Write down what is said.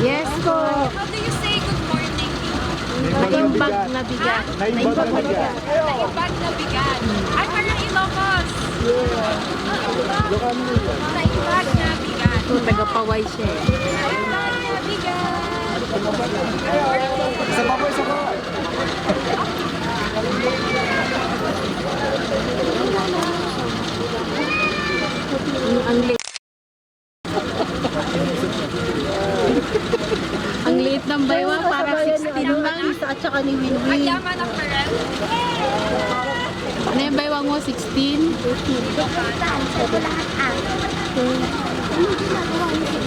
Yes po. How do you say good morning? Naimbag na bigat. Naimbag na bigat. Naimbag na bigat. Ay, parang Ilocos. Naimbag na bigat. Ito, taga-paway siya eh. Naimbag na bigat. Isa pa po, isa pa. Ang late. Ang late ng baywa, para 16 lang. At saka ni Winwin. Ang yaman ng parent. Ano yung baywang mo? 16? Ito lahat ah. Ano ginagawa niyo?